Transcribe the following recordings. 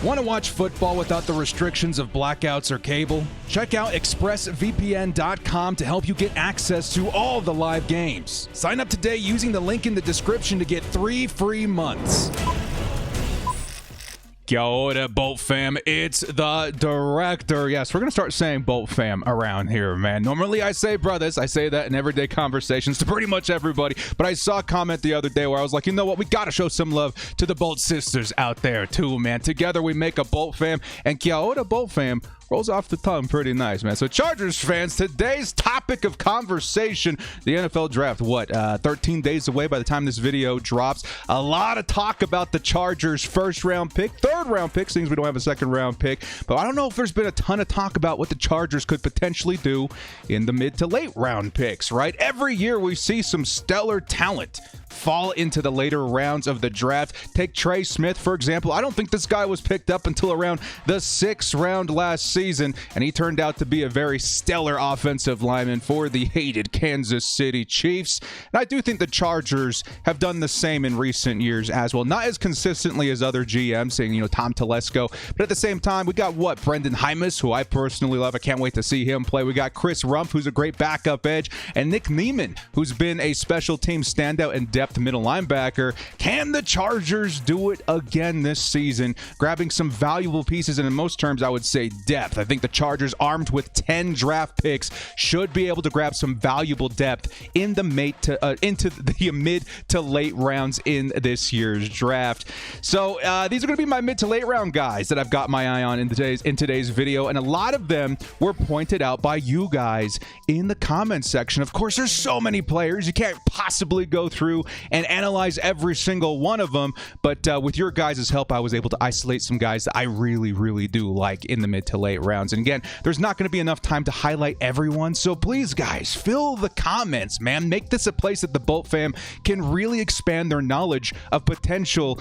Want to watch football without the restrictions of blackouts or cable? Check out expressvpn.com to help you get access to all the live games. Sign up today using the link in the description to get 3 free months. Kia ora, Bolt fam. It's the director. Yes, we're going to start saying Bolt fam around here, man. Normally I say brothers. I say that in everyday conversations to pretty much everybody. But I saw a comment the other day where I was like, you know what? We got to show some love to the Bolt sisters out there too, man. Together we make a Bolt fam. And Kia ora, Bolt fam rolls off the tongue pretty nice, man. So Chargers fans, today's topic of conversation, the NFL draft, 13 days away by the time this video drops. A lot of talk about the Chargers first round pick, third round pick, since we don't have a second round pick. But I don't know if there's been a ton of talk about what the Chargers could potentially do in the mid to late round picks, right? Every year we see some stellar talent fall into the later rounds of the draft. Take Trey Smith, for example. I don't think this guy was picked up until around the 6th round last season, and he turned out to be a very stellar offensive lineman for the hated Kansas City Chiefs. And I do think the Chargers have done the same in recent years as well. Not as consistently as other GMs, saying, Tom Telesco, but at the same time, we got Brendan Hymus, who I personally love. I can't wait to see him play. We got Chris Rumpf, who's a great backup edge, and Nick Neiman, who's been a special team standout and depth middle linebacker. Can the Chargers do it again this season, grabbing some valuable pieces, and in most terms I would say depth? I think the Chargers, armed with 10 draft picks, should be able to grab some valuable depth in the into the mid to late rounds in this year's draft. So these are going to be my mid to late round guys that I've got my eye on in today's video, and a lot of them were pointed out by you guys in the comments section. Of course, there's so many players, you can't possibly go through and analyze every single one of them, but with your guys' help, I was able to isolate some guys that I really, really do like in the mid to late rounds. And again, there's not going to be enough time to highlight everyone, so please, guys, fill the comments, man. Make this a place that the Bolt fam can really expand their knowledge of potential,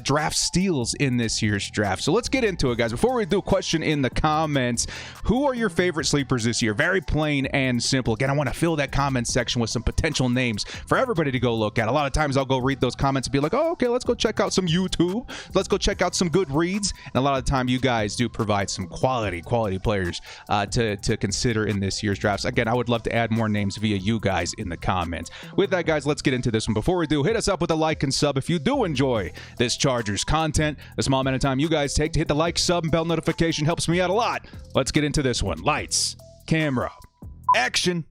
draft steals in this year's draft. So let's get into it, guys. Before we do, a question in the comments: who are your favorite sleepers this year? Very plain and simple. Again, I want to fill that comment section with some potential names for everybody to go look at. A lot of times I'll go read those comments and be like, oh, okay, let's go check out some YouTube. Let's go check out some good reads. And a lot of the time you guys do provide some quality players to consider in this year's drafts. Again, I would love to add more names via you guys in the comments. With that, guys, let's get into this one. Before we do, hit us up with a like and sub if you do enjoy this Chargers content. The small amount of time you guys take to hit the like, sub, and bell notification helps me out a lot. Let's get into this one. Lights, camera, action.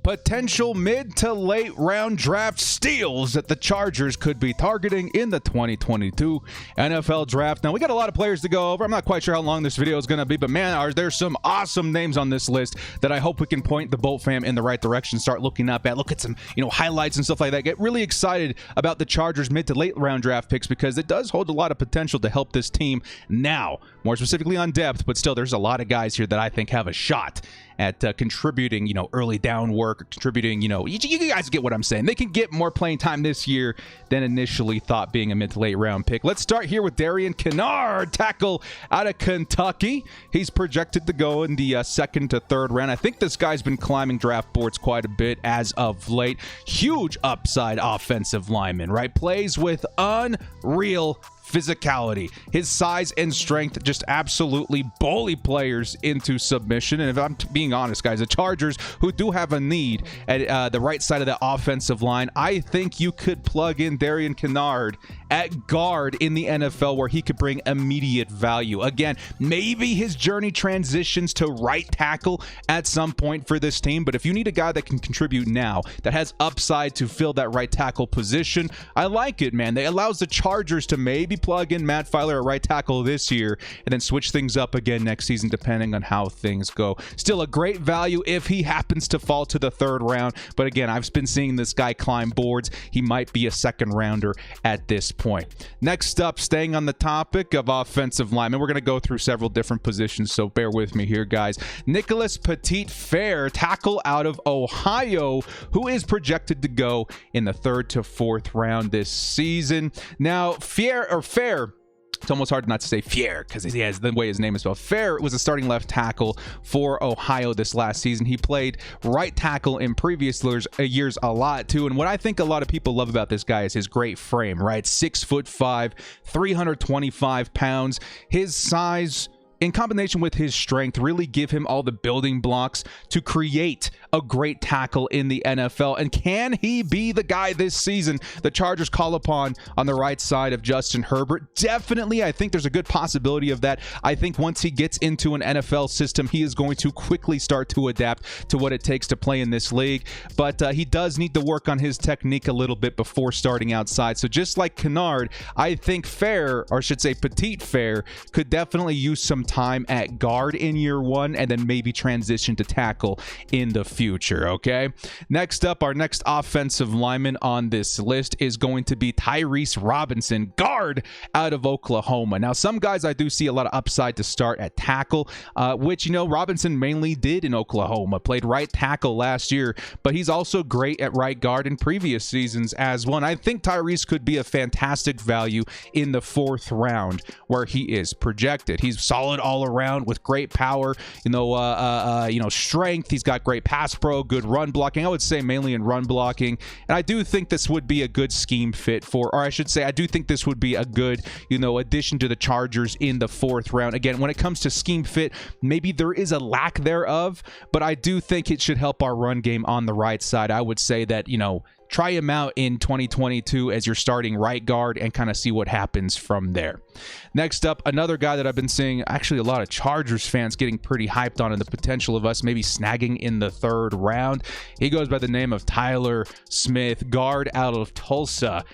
Potential mid to late round draft steals that the Chargers could be targeting in the 2022 NFL draft. Now, we got a lot of players to go over. I'm not quite sure how long this video is going to be, but man, are there some awesome names on this list that I hope we can point the Bolt fam in the right direction, start looking up at, look at some, highlights and stuff like that. Get really excited about the Chargers mid to late round draft picks because it does hold a lot of potential to help this team now, more specifically on depth, but still there's a lot of guys here that I think have a shot at contributing, early down work, or contributing, you guys get what I'm saying. They can get more playing time this year than initially thought being a mid to late round pick. Let's start here with Darian Kinnard, tackle out of Kentucky. He's projected to go in the 2nd to 3rd round. I think this guy's been climbing draft boards quite a bit as of late. Huge upside offensive lineman, right? Plays with unreal physicality. His size and strength just absolutely bully players into submission. And if I'm being honest, guys, the Chargers, who do have a need at the right side of the offensive line, I think you could plug in Darian Kinnard at guard in the NFL where he could bring immediate value. Again, maybe his journey transitions to right tackle at some point for this team, but if you need a guy that can contribute now, that has upside to fill that right tackle position, I like it, man. It allows the Chargers to maybe plug in Matt Filer at right tackle this year and then switch things up again next season depending on how things go. Still a great value if he happens to fall to the 3rd third round. But again, I've been seeing this guy climb boards. He might be a second rounder at this point. Next up, staying on the topic of offensive linemen, we're going to go through several different positions, so bear with me here, guys. Nicholas Petit-Fair, tackle out of Ohio, who is projected to go in the 3rd to 4th round this season. Now, Fair, it's almost hard not to say Fier because he has the way his name is spelled. Fair was a starting left tackle for Ohio this last season. He played right tackle in previous years a lot too. And what I think a lot of people love about this guy is his great frame, right? 6'5", 325 pounds. His size, in combination with his strength, really give him all the building blocks to create a great tackle in the NFL. And can he be the guy this season the Chargers call upon on the right side of Justin Herbert? Definitely. I think there's a good possibility of that. I think once he gets into an NFL system, he is going to quickly start to adapt to what it takes to play in this league. But he does need to work on his technique a little bit before starting outside. So just like Kennard, I think Fair, or I should say Petit-Fair, could definitely use some time at guard in year 1 and then maybe transition to tackle in the future. Okay, next up, our next offensive lineman on this list is going to be Tyrese Robinson, guard out of Oklahoma. Now, some guys I do see a lot of upside to start at tackle, which, you know, Robinson mainly did in Oklahoma, played right tackle last year, but he's also great at right guard in previous seasons as well. And I think Tyrese could be a fantastic value in the 4th round where he is projected. He's solid all around with great power, strength. He's got great pass pro, good run blocking. I would say mainly in run blocking. And I do think this would be a good scheme fit for, or I should say, I do think this would be a good, addition to the Chargers in the 4th round. Again, when it comes to scheme fit, maybe there is a lack thereof, but I do think it should help our run game on the right side. I would say that, try him out in 2022 as your starting right guard and kind of see what happens from there. Next up, another guy that I've been seeing actually a lot of Chargers fans getting pretty hyped on and the potential of us maybe snagging in the 3rd round. He goes by the name of Tyler Smith, guard out of Tulsa.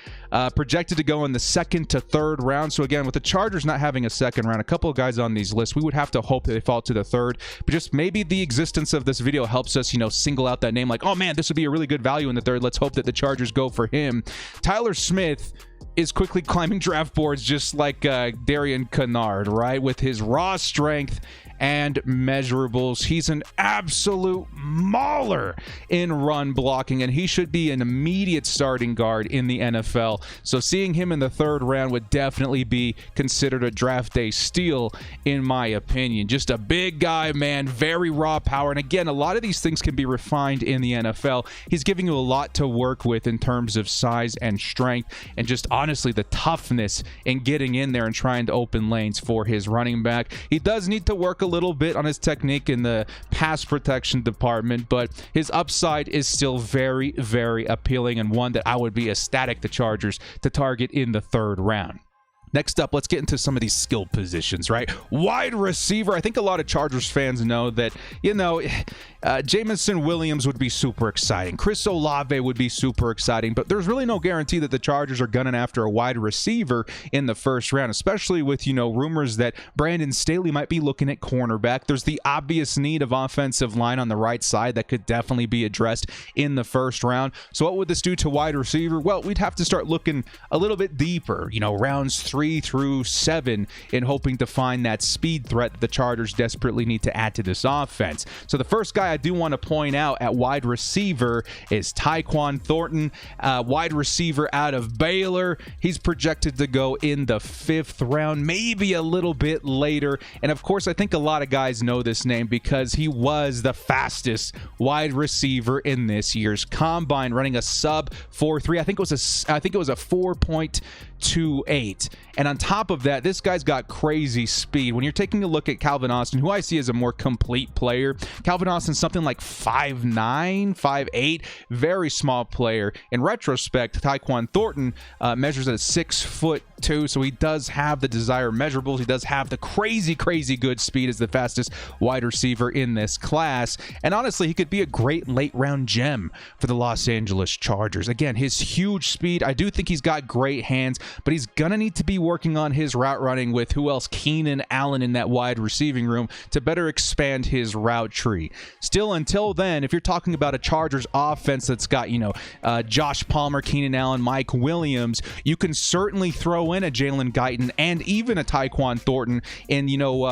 Projected to go in the 2nd to 3rd round. So again, with the Chargers not having a 2nd round, a couple of guys on these lists, we would have to hope that they fall to the 3rd. But just maybe the existence of this video helps us, single out that name like, oh man, this would be a really good value in the 3rd. Let's hope that the Chargers go for him. Tyler Smith is quickly climbing draft boards just like Darian Kennard, right? With his raw strength and measurables, he's an absolute mauler in run blocking, and he should be an immediate starting guard in the NFL. So seeing him in the 3rd round would definitely be considered a draft day steal, in my opinion. Just a big guy, man, very raw power. And again, a lot of these things can be refined in the NFL. He's giving you a lot to work with in terms of size and strength, and just honestly the toughness in getting in there and trying to open lanes for his running back. He does need to work a little bit on his technique in the pass protection department, but his upside is still very, very appealing, and one that I would be ecstatic the Chargers to target in the 3rd round. Next up, let's get into some of these skill positions, right? Wide receiver. I think a lot of Chargers fans know that, Jameson Williams would be super exciting. Chris Olave would be super exciting, but there's really no guarantee that the Chargers are gunning after a wide receiver in the 1st round, especially with, rumors that Brandon Staley might be looking at cornerback. There's the obvious need of offensive line on the right side that could definitely be addressed in the 1st round. So what would this do to wide receiver? Well, we'd have to start looking a little bit deeper, rounds 3 through 7, in hoping to find that speed threat that the Chargers desperately need to add to this offense. So the first guy I do want to point out at wide receiver is Tyquan Thornton, wide receiver out of Baylor. He's projected to go in the 5th round, maybe a little bit later. And of course, I think a lot of guys know this name because he was the fastest wide receiver in this year's combine, running a sub 4.3. I think it was a 4.28. And on top of that, this guy's got crazy speed. When you're taking a look at Calvin Austin, who I see as a more complete player, Calvin Austin's something like 5'9", 5'8", very small player. In retrospect, Tyquan Thornton measures at 6'2", too, so he does have the desired measurables. He does have the crazy good speed as the fastest wide receiver in this class, and honestly, he could be a great late round gem for the Los Angeles Chargers. Again, his huge speed, I do think he's got great hands, but he's gonna need to be working on his route running with who else? Keenan Allen in that wide receiving room to better expand his route tree. Still, until then, if you're talking about a Chargers offense that's got, Josh Palmer, Keenan Allen, Mike Williams, you can certainly throw in a Jalen Guyton and even a Tyquan Thornton in,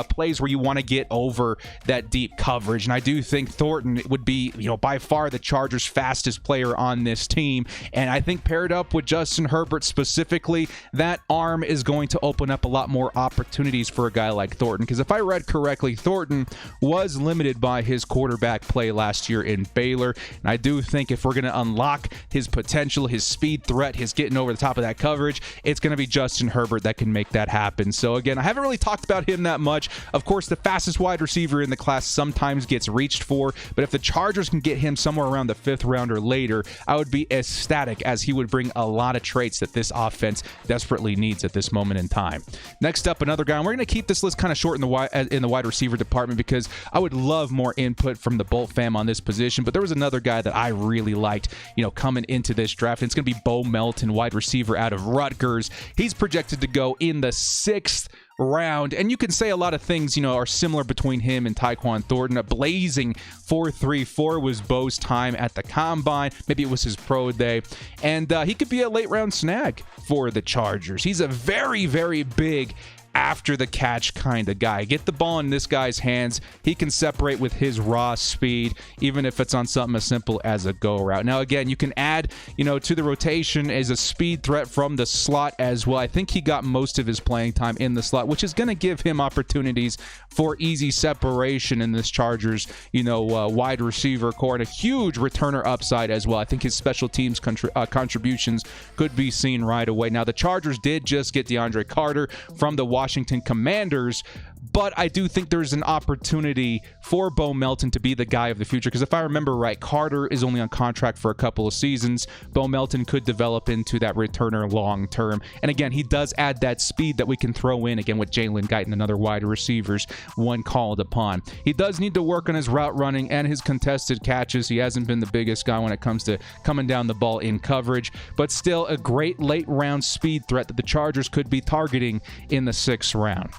plays where you want to get over that deep coverage. And I do think Thornton would be, by far the Chargers' fastest player on this team. And I think paired up with Justin Herbert specifically, that arm is going to open up a lot more opportunities for a guy like Thornton. Because if I read correctly, Thornton was limited by his quarterback play last year in Baylor. And I do think if we're going to unlock his potential, his speed threat, his getting over the top of that coverage, it's going to be Justin Herbert that can make that happen. So again, I haven't really talked about him that much. Of course, the fastest wide receiver in the class sometimes gets reached for, but if the Chargers can get him somewhere around the 5th round or later, I would be ecstatic, as he would bring a lot of traits that this offense desperately needs at this moment in time. Next up, another guy, and we're going to keep this list kind of short in the wide receiver department because I would love more input from the Bolt fam on this position, but there was another guy that I really liked, coming into this draft, and it's going to be Bo Melton, wide receiver out of Rutgers. He's projected to go in the 6th round, and you can say a lot of things are similar between him and Tyquan Thornton. A blazing 4.34 was Bo's time at the combine. Maybe it was his pro day, and he could be a late round snag for the Chargers. He's a very big after the catch kind of guy. Get the ball in this guy's hands. He can separate with his raw speed, even if it's on something as simple as a go route. Now, again, you can add, to the rotation as a speed threat from the slot as well. I think he got most of his playing time in the slot, which is going to give him opportunities for easy separation in this Chargers, wide receiver core, and a huge returner upside as well. I think his special teams contributions could be seen right away. Now, the Chargers did just get DeAndre Carter from the Washington Commanders, but I do think there's an opportunity for Bo Melton to be the guy of the future, because if I remember right, Carter is only on contract for a couple of seasons. Bo Melton could develop into that returner long term, and again, he does add that speed that we can throw in again with Jalen Guyton and other wide receivers when called upon. He does need to work on his route running and his contested catches. He hasn't been the biggest guy when it comes to coming down the ball in coverage, but still a great late round speed threat that the Chargers could be targeting in the 6th round.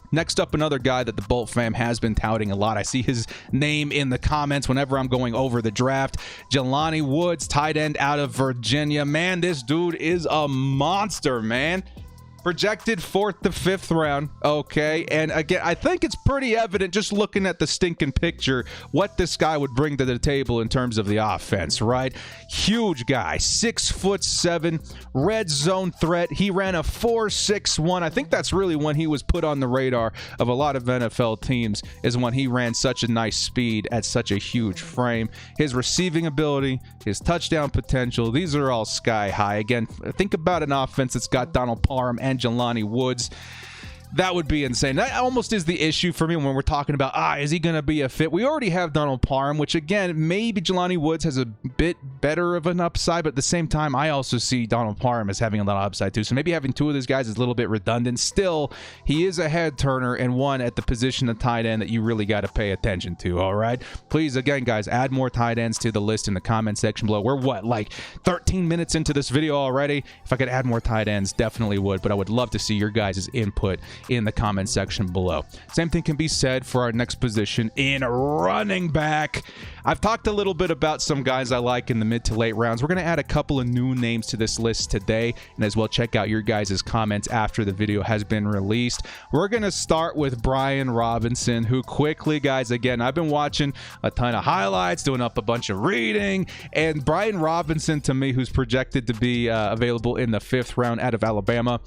Next up, another guy that the Bolt fam has been touting a lot. I see his name in the comments whenever I'm going over the draft. Jelani Woods, tight end out of Virginia. Man, this dude is a monster, man. Projected 4th to 5th round, okay? And again, I think it's pretty evident just looking at the stinking picture what this guy would bring to the table in terms of the offense, right? Huge guy, 6'7", red zone threat. He ran a 4.61. I think that's really when he was put on the radar of a lot of NFL teams, is when he ran such a nice speed at such a huge frame. His receiving ability, his touchdown potential, these are all sky high. Again, think about an offense that's got Donald Parham and Jelani Woods. That would be insane. That almost is the issue for me when we're talking about, is he going to be a fit? We already have Donald Parham, which again, maybe Jelani Woods has a bit better of an upside, but at the same time, I also see Donald Parham as having a lot of upside too. So maybe having two of these guys is a little bit redundant. Still, he is a head turner and one at the position of tight end that you really got to pay attention to, all right? Please, again, guys, add more tight ends to the list in the comment section below. We're like 13 minutes into this video already. If I could add more tight ends, definitely would, but I would love to see your guys' input in the comment section below. Same thing can be said for our next position in running back. I've talked a little bit about some guys I like in the mid to late rounds. We're going to add a couple of new names to this list today, and as well check out your guys' comments after the video has been released. We're going to start with Brian Robinson, who quickly, guys, again, I've been watching a ton of highlights, doing up a bunch of reading, and Brian Robinson, to me, who's projected to be available in the 5th round out of Alabama.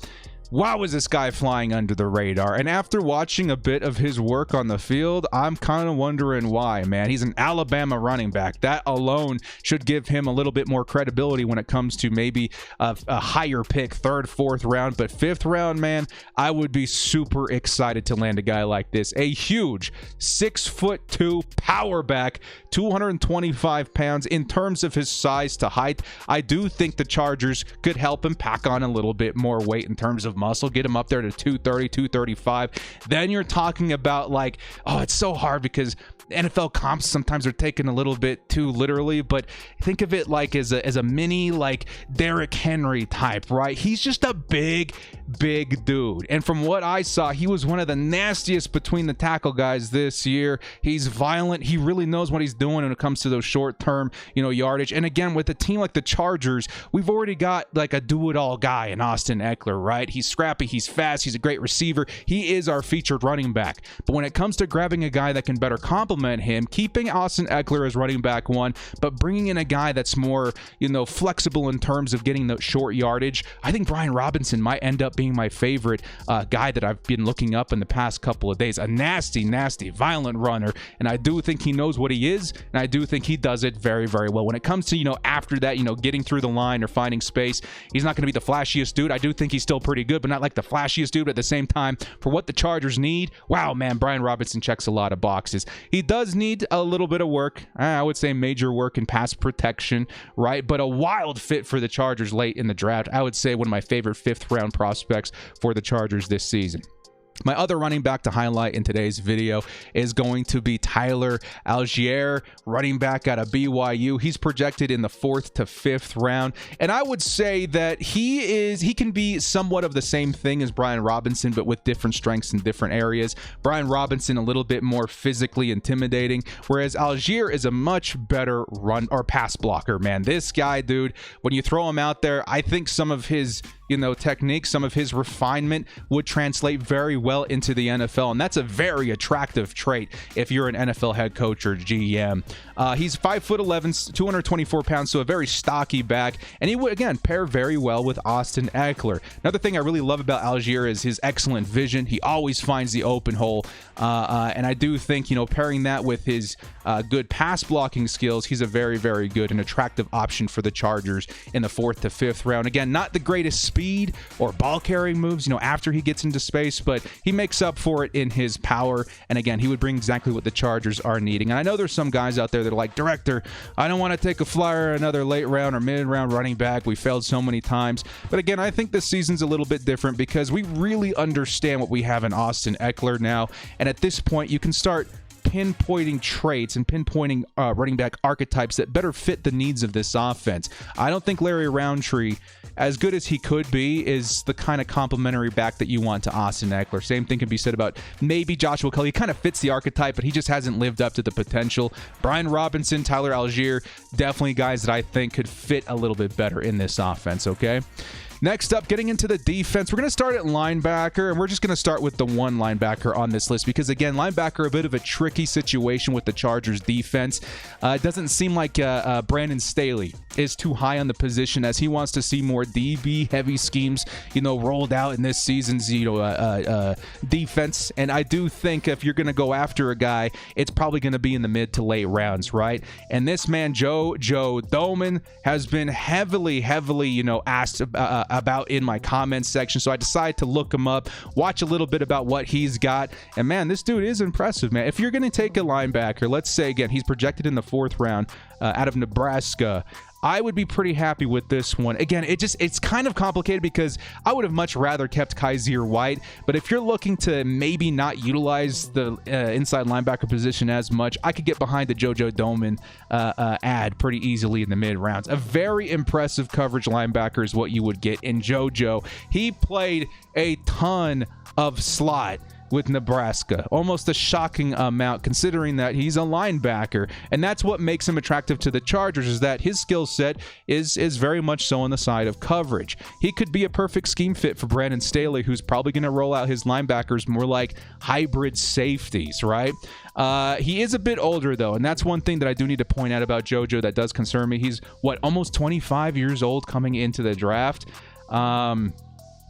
Wow, is this guy flying under the radar? And after watching a bit of his work on the field, I'm kind of wondering why, man. He's an Alabama running back. That alone should give him a little bit more credibility when it comes to maybe a higher pick, 3rd, 4th round. But 5th round, man, I would be super excited to land a guy like this. A huge 6'2" power back, 225 pounds. In terms of his size to height, I do think the Chargers could help him pack on a little bit more weight in terms of muscle, get him up there to 230, 235. Then you're talking about like, oh, it's so hard because NFL comps sometimes are taken a little bit too literally, but think of it like as a mini like Derrick Henry type, right? He's just a big dude. And from what I saw, he was one of the nastiest between the tackle guys this year. He's violent. He really knows what he's doing when it comes to those short-term, yardage. And again, with a team like the Chargers, we've already got like a do-it-all guy in Austin Eckler, right? He's scrappy, he's fast, he's a great receiver. He is our featured running back. But when it comes to grabbing a guy that can better complement him, keeping Austin Eckler as running back one, but bringing in a guy that's more, flexible in terms of getting the short yardage, I think Brian Robinson might end up being my favorite guy that I've been looking up in the past couple of days. A nasty, violent runner, and I do think he knows what he is, and I do think he does it very, very well. When it comes to, after that, getting through the line or finding space, he's not going to be the flashiest dude. I do think he's still pretty good, but not like the flashiest dude. But at the same time, for what the Chargers need, wow, man, Brian Robinson checks a lot of boxes. He does need a little bit of work. I would say major work in pass protection, right? But a wild fit for the Chargers late in the draft. I would say one of my favorite 5th round prospects for the Chargers this season. My other running back to highlight in today's video is going to be Tyler Algier, running back out of BYU. He's projected in the 4th to 5th round, and I would say that he can be somewhat of the same thing as Brian Robinson, but with different strengths in different areas. Brian Robinson a little bit more physically intimidating, whereas Algier is a much better run or pass blocker, man. This guy, dude, when you throw him out there, I think some of his technique, some of his refinement would translate very well into the NFL, and that's a very attractive trait if you're an NFL head coach or GM. He's 5'11", 224 pounds, so a very stocky back, and he would, again, pair very well with Austin Eckler. Another thing I really love about Algier is his excellent vision. He always finds the open hole, and I do think, pairing that with his good pass blocking skills, he's a very, very good and attractive option for the Chargers in the 4th to 5th round. Again, not the greatest speed or ball carrying moves, after he gets into space, but he makes up for it in his power. And again, he would bring exactly what the Chargers are needing. And I know there's some guys out there that are like, Director, I don't want to take a flyer, another late round or mid round running back. We failed so many times. But again, I think this season's a little bit different because we really understand what we have in Austin Eckler now. And at this point, you can start pinpointing traits and pinpointing running back archetypes that better fit the needs of this offense. I don't think Larry Roundtree, as good as he could be, is the kind of complementary back that you want to Austin Eckler. Same thing can be said about maybe Joshua Kelly. He kind of fits the archetype, but he just hasn't lived up to the potential. Brian Robinson, Tyler Algier, definitely guys that I think could fit a little bit better in this offense, okay? Next up, getting into the defense, we're going to start at linebacker, and we're just going to start with the one linebacker on this list because, again, linebacker, a bit of a tricky situation with the Chargers defense. It doesn't seem like Brandon Staley is too high on the position as he wants to see more DB-heavy schemes, rolled out in this season's, defense. And I do think if you're going to go after a guy, it's probably going to be in the mid to late rounds, right? And this man, Joe Doman, has been heavily, asked about in my comments section. So I decided to look him up, watch a little bit about what he's got. And man, this dude is impressive, man. If you're going to take a linebacker, let's say again, he's projected in the 4th round out of Nebraska. I would be pretty happy with this one. Again, it's kind of complicated because I would have much rather kept Kaiser White. But if you're looking to maybe not utilize the inside linebacker position as much, I could get behind the JoJo Doman ad pretty easily in the mid rounds. A very impressive coverage linebacker is what you would get in JoJo. He played a ton of slot with Nebraska, almost a shocking amount considering that he's a linebacker, and that's what makes him attractive to the Chargers, is that his skill set is very much so on the side of coverage. He could be a perfect scheme fit for Brandon Staley, who's probably going to roll out his linebackers more like hybrid safeties, right? He is a bit older though, and that's one thing that I do need to point out about JoJo that does concern me. He's almost 25 years old coming into the draft.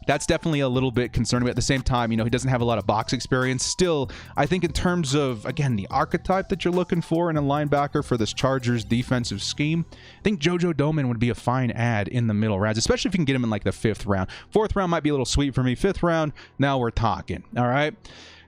That's definitely a little bit concerning, but at the same time, he doesn't have a lot of box experience. Still, I think in terms of, again, the archetype that you're looking for in a linebacker for this Chargers defensive scheme, I think JoJo Doman would be a fine ad in the middle rounds, especially if you can get him in like the 5th round. 4th round might be a little sweet for me. 5th round, now we're talking. All right.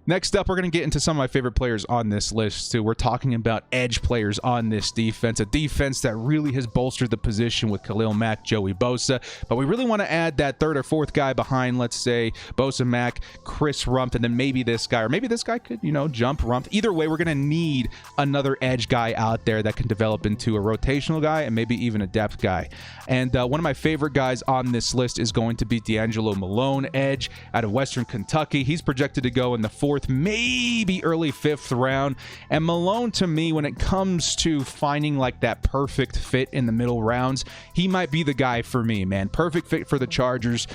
Next up, we're going to get into some of my favorite players on this list, too. We're talking about edge players on this defense, a defense that really has bolstered the position with Khalil Mack, Joey Bosa. But we really want to add that third or fourth guy behind, let's say, Bosa, Mack, Chris Rumph, and then maybe this guy. Or maybe this guy could, jump Rumph. Either way, we're going to need another edge guy out there that can develop into a rotational guy and maybe even a depth guy. And one of my favorite guys on this list is going to be D'Angelo Malone, edge out of Western Kentucky. He's projected to go in the fourth, maybe early fifth round. And Malone, to me, when it comes to finding like that perfect fit in the middle rounds, he might be the guy for me, man. Perfect fit for the Chargers,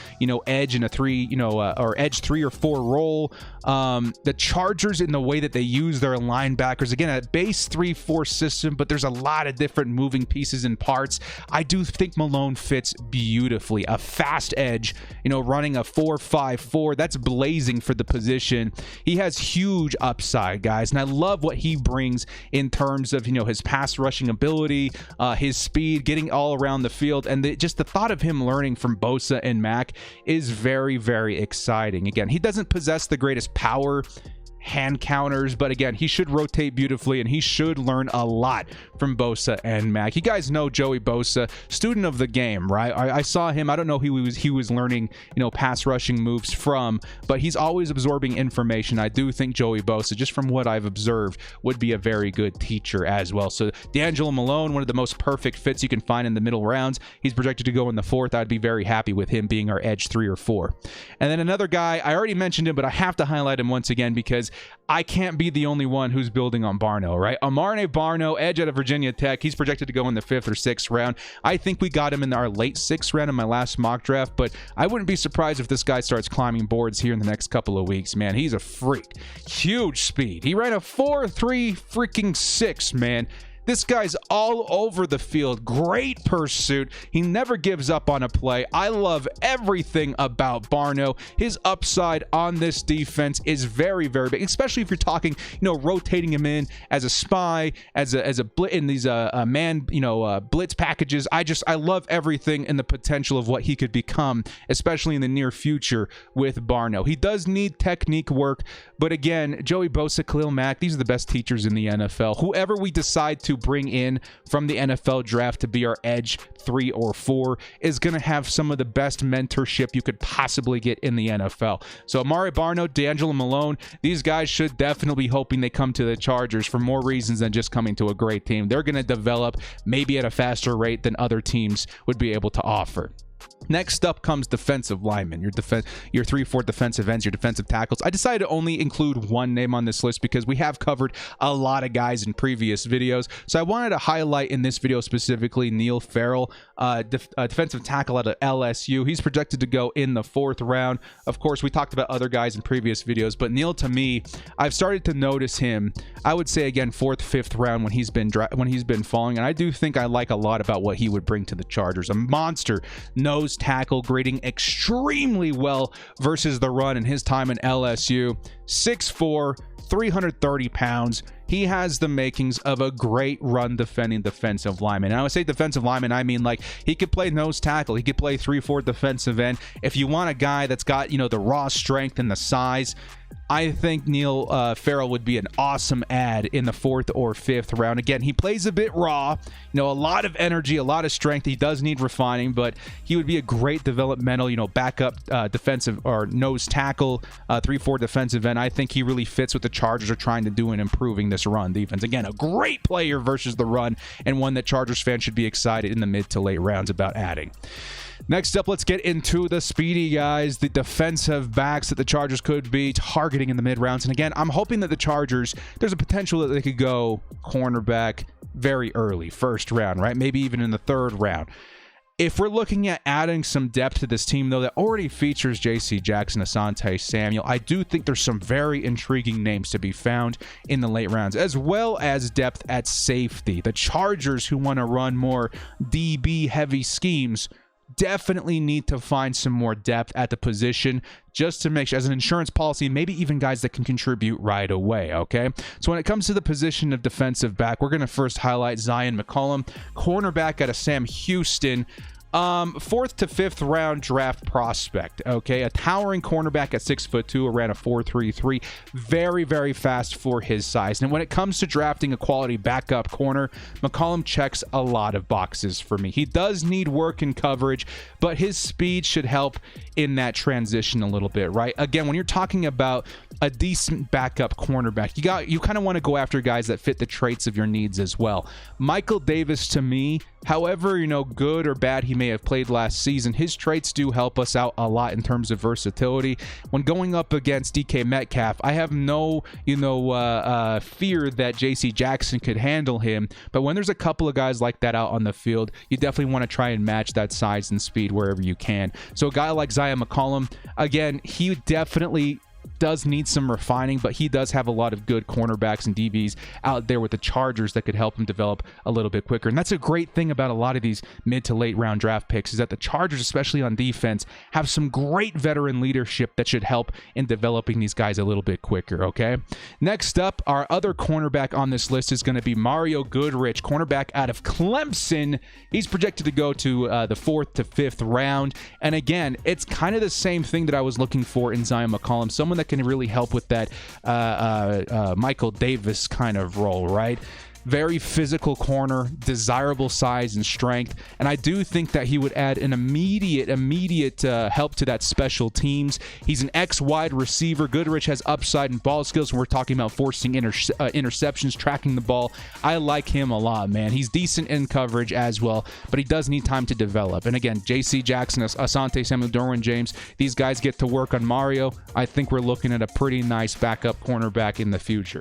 edge in a three, or edge 3 or 4 role. The Chargers, in the way that they use their linebackers, again, a base 3-4 system, but there's a lot of different moving pieces and parts. I do think Malone fits beautifully. A fast edge, running a 4-5-4, that's blazing for the position. He has huge upside, guys, and I love what he brings in terms of, his pass rushing ability, his speed, getting all around the field, and just the thought of him learning from Bosa and Mack is very, very exciting. Again, he doesn't possess the greatest power hand counters, but again, he should rotate beautifully and he should learn a lot from Bosa and Mack. You guys know Joey Bosa, student of the game, right? I saw him. I don't know who he was learning, pass rushing moves from, but he's always absorbing information. I do think Joey Bosa, just from what I've observed, would be a very good teacher as well. So D'Angelo Malone, one of the most perfect fits you can find in the middle rounds. He's projected to go in the fourth. I'd be very happy with him being our edge 3 or 4. And then another guy, I already mentioned him, but I have to highlight him once again because I can't be the only one who's building on Barno, right? Amarne Barno, edge out of Virginia Tech. He's projected to go in the 5th or 6th round. I think we got him in our late 6th round in my last mock draft, but I wouldn't be surprised if this guy starts climbing boards here in the next couple of weeks, man. He's a freak. Huge speed. He ran a 4.3 man. This guy's all over the field. Great pursuit. He never gives up on a play. I love everything about Barno. His upside on this defense is very, very big, especially if you're talking, rotating him in as a spy, as a blitz in these blitz packages. I love everything and the potential of what he could become, especially in the near future with Barno. He does need technique work, but again, Joey Bosa, Khalil Mack, these are the best teachers in the NFL. Whoever we decide to bring in from the NFL draft to be our edge 3 or 4 is going to have some of the best mentorship you could possibly get in the NFL. So Amari Barno, D'Angelo Malone, these guys should definitely be hoping they come to the Chargers for more reasons than just coming to a great team. They're going to develop maybe at a faster rate than other teams would be able to offer. Next up comes defensive linemen, your 3-4 defensive ends, your defensive tackles. I decided to only include one name on this list because we have covered a lot of guys in previous videos. So I wanted to highlight in this video specifically Neil Farrell, defensive tackle out of LSU. He's projected to go in the 4th round. Of course, we talked about other guys in previous videos, but Neil, to me, I've started to notice him, I would say again, 4th, 5th round when he's been falling. And I do think I like a lot about what he would bring to the Chargers. A monster nose tackle, grading extremely well versus the run in his time in LSU. 6'4", 330 pounds. He has the makings of a great run defending defensive lineman. And I would say defensive lineman, I mean like he could play nose tackle. He could play 3-4 defensive end. If you want a guy that's got, the raw strength and the size, I think Neil Farrell would be an awesome add in the 4th or 5th round. Again, he plays a bit raw, a lot of energy, a lot of strength. He does need refining, but he would be a great developmental, backup defensive or nose tackle, 3-4 defensive end. I think he really fits what the Chargers are trying to do in improving this run defense. Again, a great player versus the run, and one that Chargers fans should be excited in the mid to late rounds about adding. Next up, let's get into the speedy guys, the defensive backs that the Chargers could be targeting in the mid-rounds. And again, I'm hoping that the Chargers, there's a potential that they could go cornerback very early, 1st round, right? Maybe even in the 3rd round. If we're looking at adding some depth to this team, though, that already features J.C. Jackson, Asante Samuel, I do think there's some very intriguing names to be found in the late rounds, as well as depth at safety. The Chargers, who want to run more DB-heavy schemes, definitely need to find some more depth at the position just to make sure, as an insurance policy, maybe even guys that can contribute right away, okay? So when it comes to the position of defensive back, we're going to first highlight Zion McCollum, cornerback out of Sam Houston. Fourth to fifth round draft prospect. Okay, a towering cornerback at 6'2", ran a 4.33, very, very fast for his size. And when it comes to drafting a quality backup corner, McCollum checks a lot of boxes for me. He does need work in coverage, but his speed should help in that transition a little bit, right? Again, when you're talking about a decent backup cornerback, you kind of want to go after guys that fit the traits of your needs as well. Michael Davis, to me, however, good or bad he may have played last season, his traits do help us out a lot in terms of versatility. When going up against DK Metcalf, I have no, fear that JC Jackson could handle him. But when there's a couple of guys like that out on the field, you definitely want to try and match that size and speed wherever you can. So a guy like Zion McCollum, again, he definitely does need some refining, but he does have a lot of good cornerbacks and DBs out there with the Chargers that could help him develop a little bit quicker. And that's a great thing about a lot of these mid to late round draft picks, is that the Chargers, especially on defense, have some great veteran leadership that should help in developing these guys a little bit quicker. Okay, next up, our other cornerback on this list is going to be Mario Goodrich, cornerback out of Clemson. He's projected to go to the 4th to 5th round. And again, it's kind of the same thing that I was looking for in Zion McCollum, someone that can really help with that Michael Davis kind of role, right? Very physical corner, desirable size and strength, and I do think that he would add an immediate help to that special teams. He's an ex-wide receiver. Goodrich has upside and ball skills when we're talking about forcing interceptions, tracking the ball. I like him a lot, man. He's decent in coverage as well, but he does need time to develop. And again, J.C. Jackson, Asante Samuel, Derwin James, these guys get to work on Mario. I think we're looking at a pretty nice backup cornerback in the future.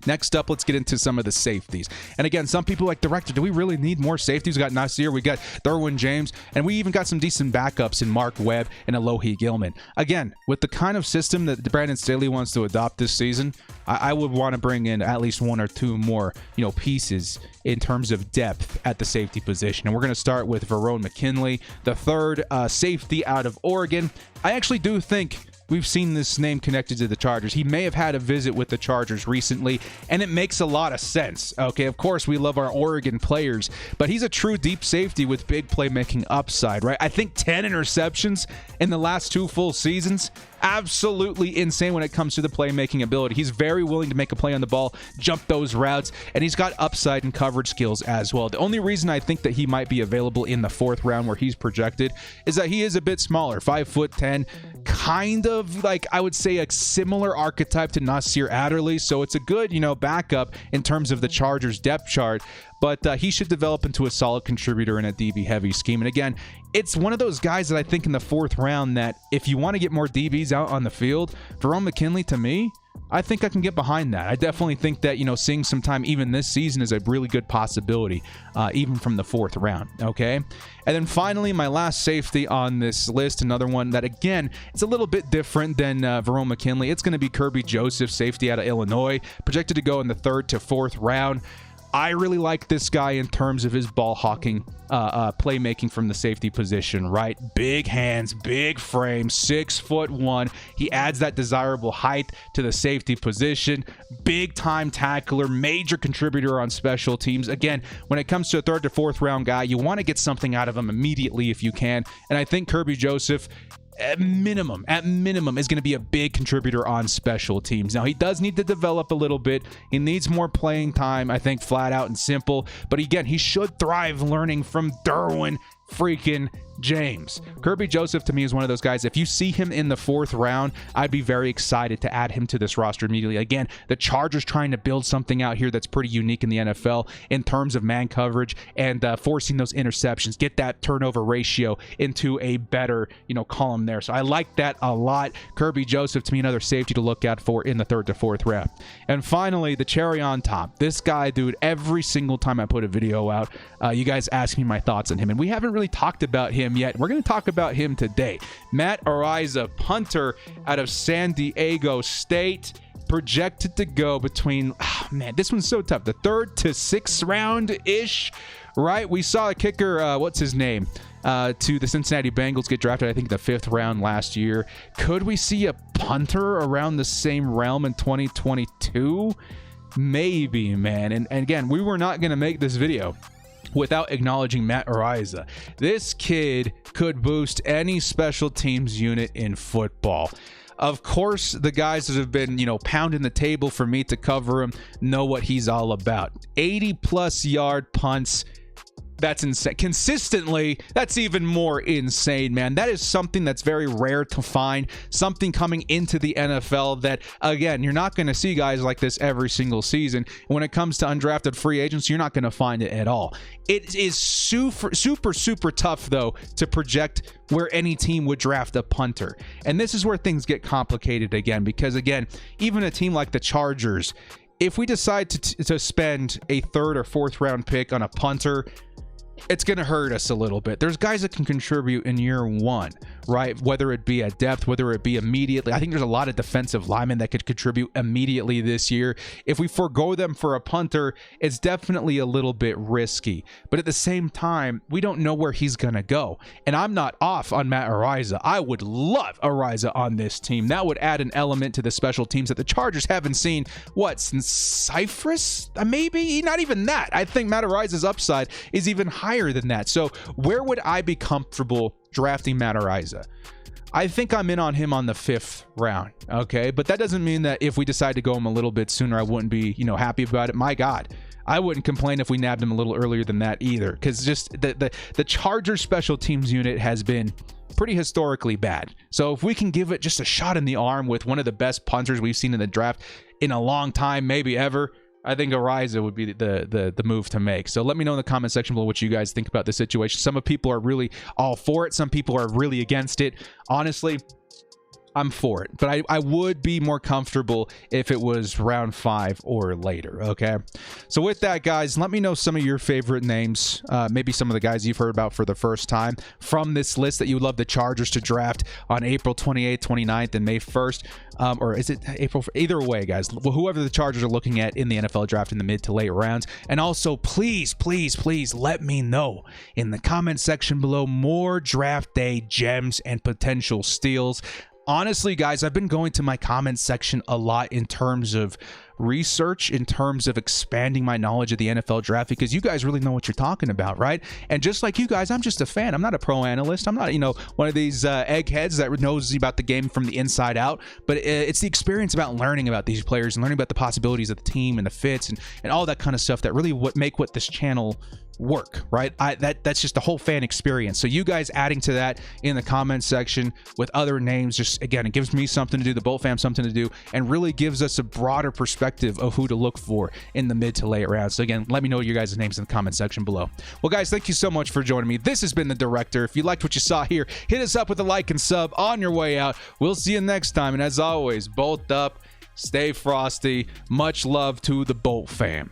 Next up, let's get into some of the safeties. And again, some people like, Director, do we really need more safeties? We got Nasir, we got Derwin James, and we even got some decent backups in Mark Webb and Alohi Gilman. Again, with the kind of system that Brandon Staley wants to adopt this season, I would want to bring in at least one or two more, pieces in terms of depth at the safety position. And we're going to start with Verone McKinley, the third safety out of Oregon. I actually do think we've seen this name connected to the Chargers. He may have had a visit with the Chargers recently, and it makes a lot of sense. Okay, of course, we love our Oregon players, but he's a true deep safety with big playmaking upside, right? I think 10 interceptions in the last 2 full seasons. Absolutely insane when it comes to the playmaking ability. He's very willing to make a play on the ball, jump those routes, and he's got upside and coverage skills as well. The only reason I think that he might be available in the 4th round where he's projected is that he is a bit smaller, 5'10", kind of like, I would say, a similar archetype to Nasir Adderley. So it's a good, backup in terms of the Chargers depth chart. But he should develop into a solid contributor in a DB-heavy scheme. And again, it's one of those guys that I think in the 4th round that if you want to get more DBs out on the field, Verone McKinley, to me, I think I can get behind that. I definitely think that, seeing some time even this season is a really good possibility, even from the 4th round, okay? And then finally, my last safety on this list, another one that, again, it's a little bit different than Verone McKinley. It's going to be Kirby Joseph, safety out of Illinois, projected to go in the 3rd to 4th round. I really like this guy in terms of his ball hawking, playmaking from the safety position, right? Big hands, big frame, 6'1". He adds that desirable height to the safety position. Big time tackler, major contributor on special teams. Again, when it comes to a 3rd to 4th round guy, you want to get something out of him immediately if you can. And I think Kirby Joseph, at minimum, is going to be a big contributor on special teams. Now, he does need to develop a little bit. He needs more playing time, I think, flat out and simple. But again, he should thrive learning from Derwin freaking James. Kirby Joseph, to me, is one of those guys. If you see him in the 4th round, I'd be very excited to add him to this roster immediately. Again, the Chargers trying to build something out here that's pretty unique in the NFL in terms of man coverage and forcing those interceptions, get that turnover ratio into a better, column there. So I like that a lot. Kirby Joseph, to me, another safety to look out for in the 3rd to 4th round. And finally, the cherry on top. This guy, dude, every single time I put a video out, you guys ask me my thoughts on him, and we haven't really talked about him yet. We're going to talk about him today. Matt Araiza, punter out of San Diego State, projected to go between, this one's so tough, the 3rd to 6th round-ish, right? We saw a kicker, what's his name, to the Cincinnati Bengals get drafted, I think, the 5th round last year. Could we see a punter around the same realm in 2022? Maybe, man. And again, we were not going to make this video without acknowledging Matt Araiza. This kid could boost any special teams unit in football. Of course, the guys that have been, pounding the table for me to cover him know what he's all about. 80-plus yard punts. That's insane. Consistently, that's even more insane, man. That is something that's very rare to find. Something coming into the NFL that, again, you're not going to see guys like this every single season. When it comes to undrafted free agents, you're not going to find it at all. It is super, super, super tough, though, to project where any team would draft a punter. And this is where things get complicated again, because, again, even a team like the Chargers, if we decide to spend a third or fourth round pick on a punter, it's going to hurt us a little bit. There's guys that can contribute in year one, right? Whether it be at depth, whether it be immediately. I think there's a lot of defensive linemen that could contribute immediately this year. If we forego them for a punter, it's definitely a little bit risky. But at the same time, we don't know where he's going to go. And I'm not off on Matt Araiza. I would love Araiza on this team. That would add an element to the special teams that the Chargers haven't seen, since Cypress? Maybe? Not even that. I think Matt Araiza's upside is even higher than that. So where would I be comfortable drafting Matt Araiza? I think I'm in on him on the 5th round. Okay. But that doesn't mean that if we decide to go him a little bit sooner, I wouldn't be, happy about it. My God, I wouldn't complain if we nabbed him a little earlier than that either. Cause just the Chargers special teams unit has been pretty historically bad. So if we can give it just a shot in the arm with one of the best punters we've seen in the draft in a long time, maybe ever, I think Araiza would be the move to make. So let me know in the comment section below what you guys think about this situation. Some people are really all for it. Some people are really against it. Honestly, I'm for it, but I would be more comfortable if it was round 5 or later. Okay. So with that, guys, let me know some of your favorite names, maybe some of the guys you've heard about for the first time from this list that you would love the Chargers to draft on April 28th, 29th, and May 1st. Or is it April? Either way, guys, whoever the Chargers are looking at in the NFL draft in the mid to late rounds. And also, please, please, please let me know in the comment section below more draft day gems and potential steals. Honestly, guys, I've been going to my comments section a lot in terms of research, in terms of expanding my knowledge of the NFL draft, because you guys really know what you're talking about, right? And just like you guys, I'm just a fan. I'm not a pro analyst. I'm not, one of these eggheads that knows about the game from the inside out, but it's the experience about learning about these players and learning about the possibilities of the team and the fits and all that kind of stuff that really make what this channel work, right? That's just the whole fan experience. So you guys adding to that in the comments section with other names, just again, it gives me something to do, the Bolt fam something to do, and really gives us a broader perspective of who to look for in the mid to late rounds. So again, let me know your guys' names in the comment section below. Well, guys, thank you so much for joining me. This has been the Director. If you liked what you saw here, hit us up with a like and sub on your way out. We'll see you next time. And as always, bolt up, stay frosty. Much love to the Bolt fam.